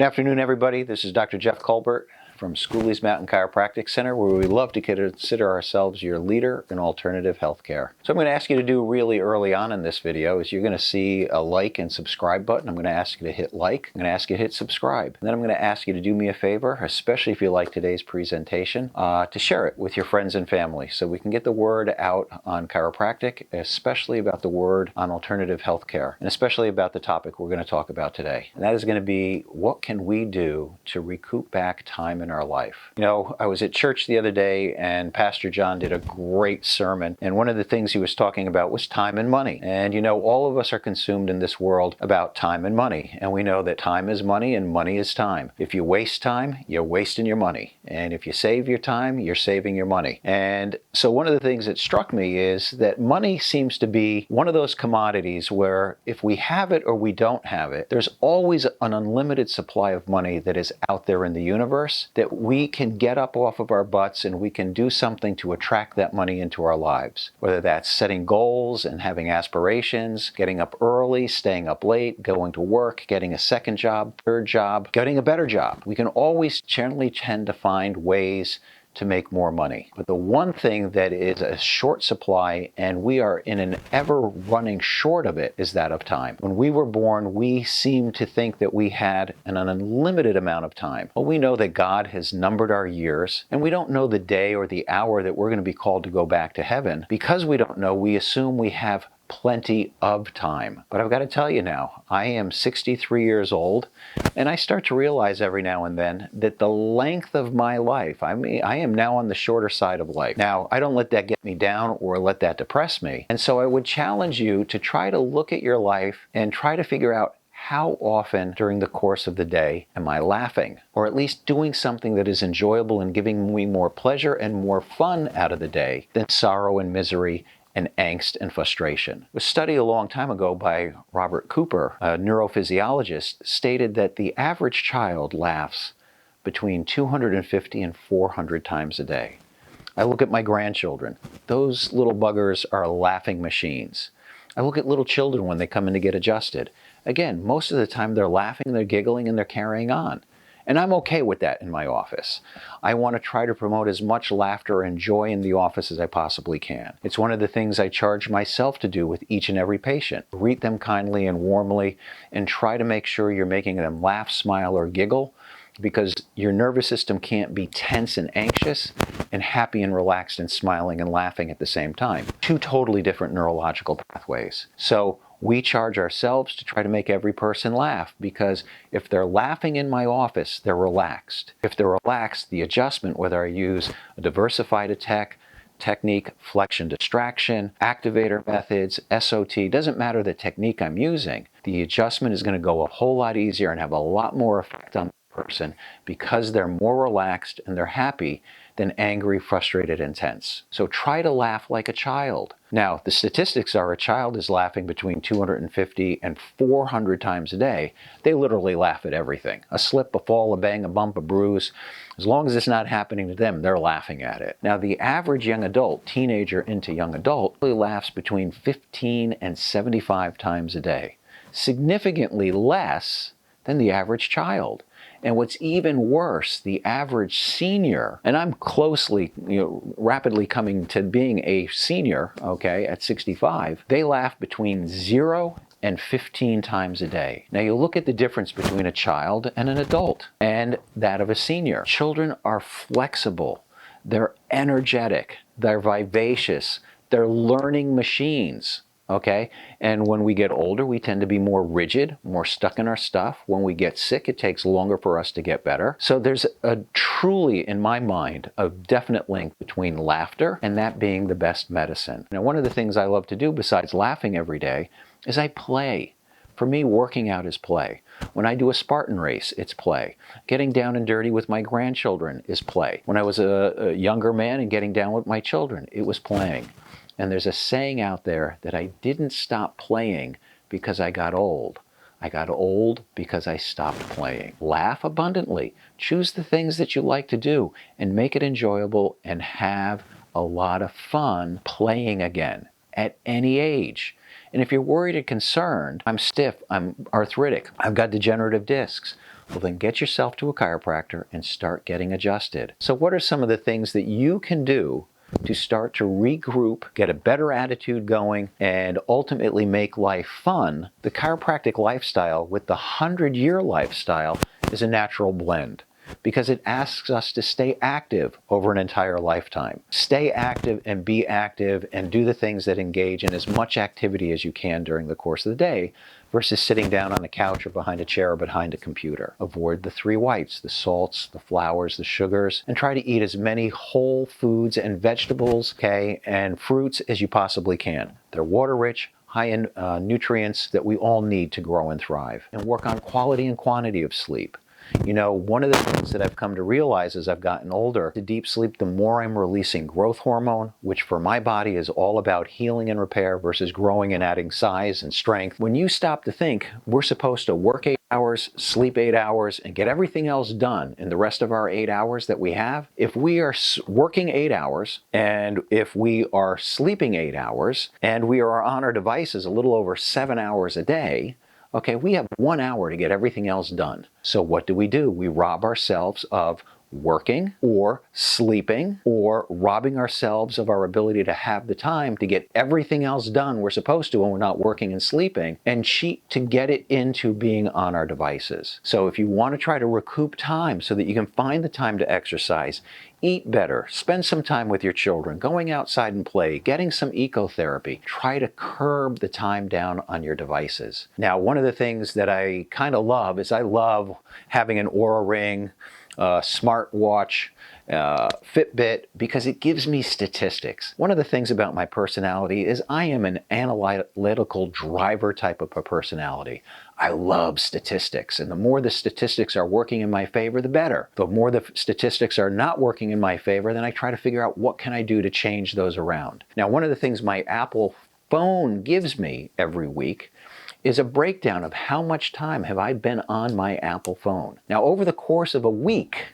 Good afternoon, everybody. This is Dr. Jeff Culbert from Schooley's Mountain Chiropractic Center, where we love to consider ourselves your leader in alternative healthcare. So I'm going to ask you to do really early on in this video is you're going to see a like and subscribe button. I'm going to ask you to hit like. I'm going to ask you to hit subscribe. And then I'm going to ask you to do me a favor, especially if you like today's presentation, to share it with your friends and family so we can get the word out on chiropractic, especially about the word on alternative healthcare, and especially about the topic we're going to talk about today. And that is going to be, what can we do to recoup back time in our life? You know, I was at church the other day and Pastor John did a great sermon, and one of the things he was talking about was time and money. And you know, all of us are consumed in this world about time and money, and we know that time is money and money is time. If you waste time, you're wasting your money, and if you save your time, you're saving your money. And so one of the things that struck me is that money seems to be one of those commodities where if we have it or we don't have it, there's always an unlimited supply of money that is out there in the universe that we can get up off of our butts and we can do something to attract that money into our lives. Whether that's setting goals and having aspirations, getting up early, staying up late, going to work, getting a second job, third job, getting a better job. We can always generally tend to find ways to make more money. But the one thing that is a short supply, and we are in an ever running short of it, is that of time. When we were born, we seemed to think that we had an unlimited amount of time. Well, we know that God has numbered our years, and we don't know the day or the hour that we're going to be called to go back to heaven. Because we don't know, we assume we have plenty of time. But I've got to tell you now, I am 63 years old, and I start to realize every now and then that the length of my life, I am now on the shorter side of life. Now, I don't let that get me down or let that depress me. And so I would challenge you to try to look at your life and try to figure out, how often during the course of the day am I laughing? Or at least doing something that is enjoyable and giving me more pleasure and more fun out of the day than sorrow and misery and angst and frustration. A study a long time ago by Robert Cooper, a neurophysiologist, stated that the average child laughs between 250 and 400 times a day. I look at my grandchildren. Those little buggers are laughing machines. I look at little children when they come in to get adjusted. Again, most of the time they're laughing, they're giggling, and they're carrying on. And I'm okay with that in my office. I want to try to promote as much laughter and joy in the office as I possibly can. It's one of the things I charge myself to do with each and every patient. Greet them kindly and warmly and try to make sure you're making them laugh, smile, or giggle, because your nervous system can't be tense and anxious and happy and relaxed and smiling and laughing at the same time. Two totally different neurological pathways. So we charge ourselves to try to make every person laugh, because if they're laughing in my office, they're relaxed. If they're relaxed, the adjustment, whether I use a diversified technique, flexion distraction, activator methods, SOT, doesn't matter the technique I'm using, the adjustment is going to go a whole lot easier and have a lot more effect on the person because they're more relaxed and they're happy than angry, frustrated, and tense. So try to laugh like a child. Now, the statistics are a child is laughing between 250 and 400 times a day. They literally laugh at everything. A slip, a fall, a bang, a bump, a bruise. As long as it's not happening to them, they're laughing at it. Now, the average young adult, teenager into young adult, really laughs between 15 and 75 times a day. Significantly less than the average child. And what's even worse, the average senior, and I'm closely, rapidly coming to being a senior, okay, at 65, they laugh between 0 and 15 times a day. Now you look at the difference between a child and an adult and that of a senior. Children are flexible, they're energetic, they're vivacious, they're learning machines. Okay, and when we get older, we tend to be more rigid, more stuck in our stuff. When we get sick, it takes longer for us to get better. So there's a truly, in my mind, a definite link between laughter and that being the best medicine. Now, one of the things I love to do besides laughing every day is I play. For me, working out is play. When I do a Spartan race, it's play. Getting down and dirty with my grandchildren is play. When I was a younger man and getting down with my children, it was playing. And there's a saying out there that I didn't stop playing because I got old. I got old because I stopped playing. Laugh abundantly. Choose the things that you like to do and make it enjoyable and have a lot of fun playing again at any age. And if you're worried and concerned, I'm stiff, I'm arthritic, I've got degenerative discs. Well, then get yourself to a chiropractor and start getting adjusted. So what are some of the things that you can do to start to regroup, get a better attitude going, and ultimately make life fun? The chiropractic lifestyle with the 100-year lifestyle is a natural blend, because it asks us to stay active over an entire lifetime. Stay active and be active and do the things that engage in as much activity as you can during the course of the day, versus sitting down on a couch or behind a chair or behind a computer. Avoid the 3 whites, the salts, the flours, the sugars, and try to eat as many whole foods and vegetables, and fruits as you possibly can. They're water-rich, high in nutrients that we all need to grow and thrive. And work on quality and quantity of sleep. You know, one of the things that I've come to realize as I've gotten older, the deep sleep, the more I'm releasing growth hormone, which for my body is all about healing and repair versus growing and adding size and strength. When you stop to think, we're supposed to work 8 hours, sleep 8 hours, and get everything else done in the rest of our 8 hours that we have. If we are working 8 hours, and if we are sleeping 8 hours, and we are on our devices a little over 7 hours a day, okay, we have 1 hour to get everything else done. So what do? We rob ourselves of working or sleeping, or robbing ourselves of our ability to have the time to get everything else done we're supposed to when we're not working and sleeping, and cheat to get it into being on our devices. So if you want to try to recoup time so that you can find the time to exercise, eat better, spend some time with your children, going outside and play, getting some ecotherapy, try to curb the time down on your devices. Now, one of the things that I kind of love is I love having an Oura Ring, smartwatch, Fitbit, because it gives me statistics. One of the things about my personality is I am an analytical driver type of a personality. I love statistics, and the more the statistics are working in my favor, the better. The more the statistics are not working in my favor, then I try to figure out what can I do to change those around. Now, one of the things my Apple phone gives me every week is a breakdown of how much time have I been on my Apple phone. Now, over the course of a week,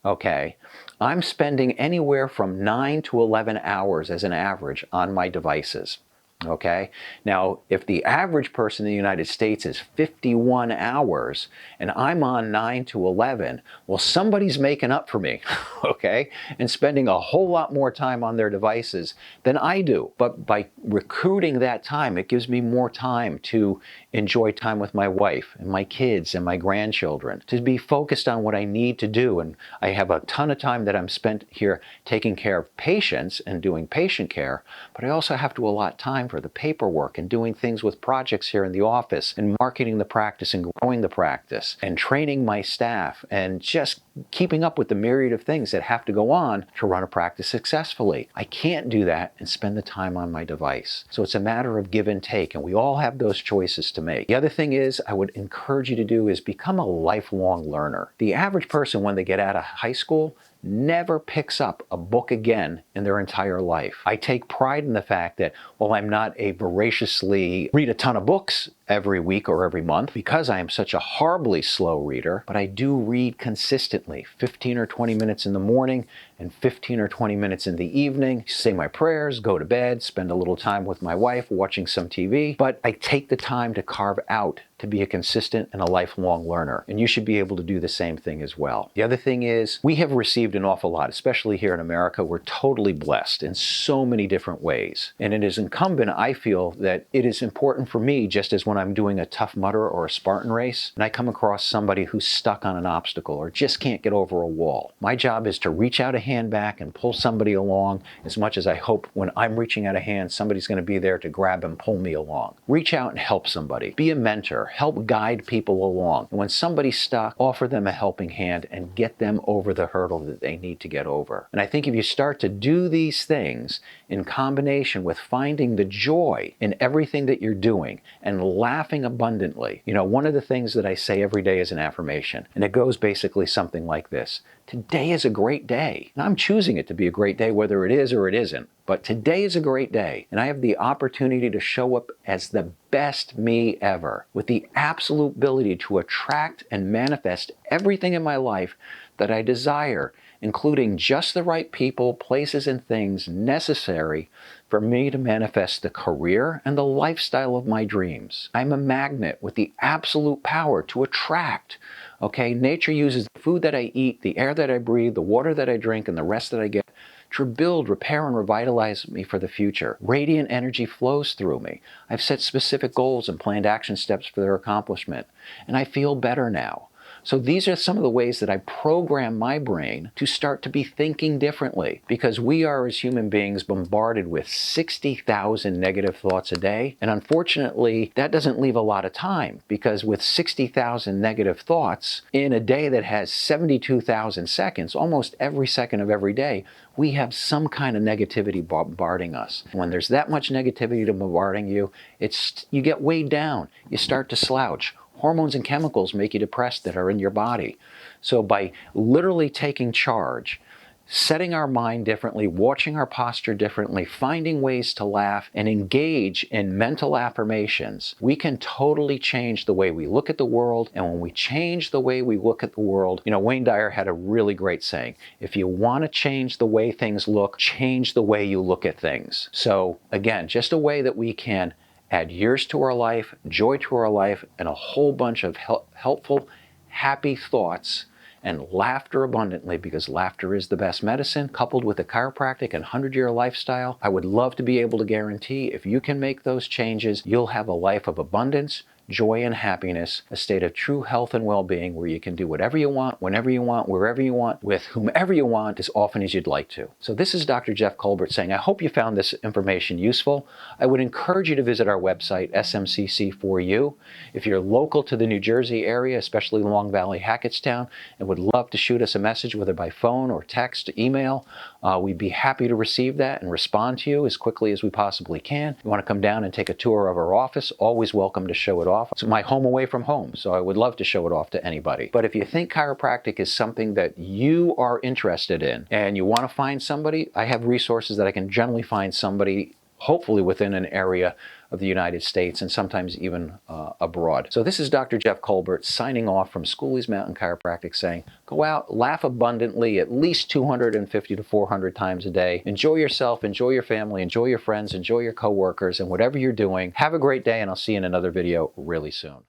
okay, I'm spending anywhere from 9 to 11 hours as an average on my devices. Okay, now if the average person in the United States is 51 hours and I'm on 9 to 11, well, somebody's making up for me, okay, and spending a whole lot more time on their devices than I do. But by recruiting that time, it gives me more time to enjoy time with my wife and my kids and my grandchildren, to be focused on what I need to do. And I have a ton of time that I'm spent here taking care of patients and doing patient care, but I also have to allot time for the paperwork and doing things with projects here in the office and marketing the practice and growing the practice and training my staff and just keeping up with the myriad of things that have to go on to run a practice successfully. I can't do that and spend the time on my device. So it's a matter of give and take, and we all have those choices to make. The other thing is I would encourage you to do is become a lifelong learner. The average person, when they get out of high school, never picks up a book again in their entire life. I take pride in the fact that while I'm not a voraciously read a ton of books every week or every month, because I am such a horribly slow reader, but I do read consistently, 15 or 20 minutes in the morning and 15 or 20 minutes in the evening, say my prayers, go to bed, spend a little time with my wife watching some TV, but I take the time to carve out to be a consistent and a lifelong learner. And you should be able to do the same thing as well. The other thing is we have received an awful lot, especially here in America. We're totally blessed in so many different ways. And it is incumbent, I feel, that it is important for me, just as when I'm doing a Tough Mudder or a Spartan race, and I come across somebody who's stuck on an obstacle or just can't get over a wall. My job is to reach out a hand back and pull somebody along, as much as I hope when I'm reaching out a hand, somebody's going to be there to grab and pull me along. Reach out and help somebody. Be a mentor. Help guide people along. And when somebody's stuck, offer them a helping hand and get them over the hurdle that they need to get over. And I think if you start to do these things in combination with finding the joy in everything that you're doing and laughing abundantly, you know, one of the things that I say every day is an affirmation, and it goes basically something like this. Today is a great day. And I'm choosing it to be a great day, whether it is or it isn't. But today is a great day, and I have the opportunity to show up as the best me ever, with the absolute ability to attract and manifest everything in my life that I desire, including just the right people, places, and things necessary for me to manifest the career and the lifestyle of my dreams. I'm a magnet with the absolute power to attract Okay, nature uses the food that I eat, the air that I breathe, the water that I drink, and the rest that I get to build, repair, and revitalize me for the future. Radiant energy flows through me. I've set specific goals and planned action steps for their accomplishment, and I feel better now. So these are some of the ways that I program my brain to start to be thinking differently, because we are, as human beings, bombarded with 60,000 negative thoughts a day. And unfortunately, that doesn't leave a lot of time, because with 60,000 negative thoughts in a day that has 72,000 seconds, almost every second of every day, we have some kind of negativity bombarding us. When there's that much negativity bombarding you, you get weighed down. You start to slouch. Hormones and chemicals make you depressed that are in your body. So by literally taking charge, setting our mind differently, watching our posture differently, finding ways to laugh, and engage in mental affirmations, we can totally change the way we look at the world. And when we change the way we look at the world, Wayne Dyer had a really great saying: if you want to change the way things look, change the way you look at things. So again, just a way that we can add years to our life, joy to our life, and a whole bunch of helpful, happy thoughts, and laughter abundantly, because laughter is the best medicine, coupled with a chiropractic and 100-year lifestyle. I would love to be able to guarantee if you can make those changes, you'll have a life of abundance, joy, and happiness, a state of true health and well-being where you can do whatever you want, whenever you want, wherever you want, with whomever you want, as often as you'd like to. So this is Dr. Jeff Culbert saying, I hope you found this information useful. I would encourage you to visit our website, SMCC4U. If you're local to the New Jersey area, especially Long Valley, Hackettstown, and would love to shoot us a message, whether by phone or text, email, we'd be happy to receive that and respond to you as quickly as we possibly can. If you want to come down and take a tour of our office, always welcome to show it off. It's my home away from home, so I would love to show it off to anybody. But if you think chiropractic is something that you are interested in and you want to find somebody, I have resources that I can generally find somebody, hopefully within an area of the United States and sometimes even abroad. So this is Dr. Jeff Culbert signing off from Schooley's Mountain Chiropractic saying, go out, laugh abundantly at least 250 to 400 times a day. Enjoy yourself, enjoy your family, enjoy your friends, enjoy your coworkers, and whatever you're doing, have a great day, and I'll see you in another video really soon.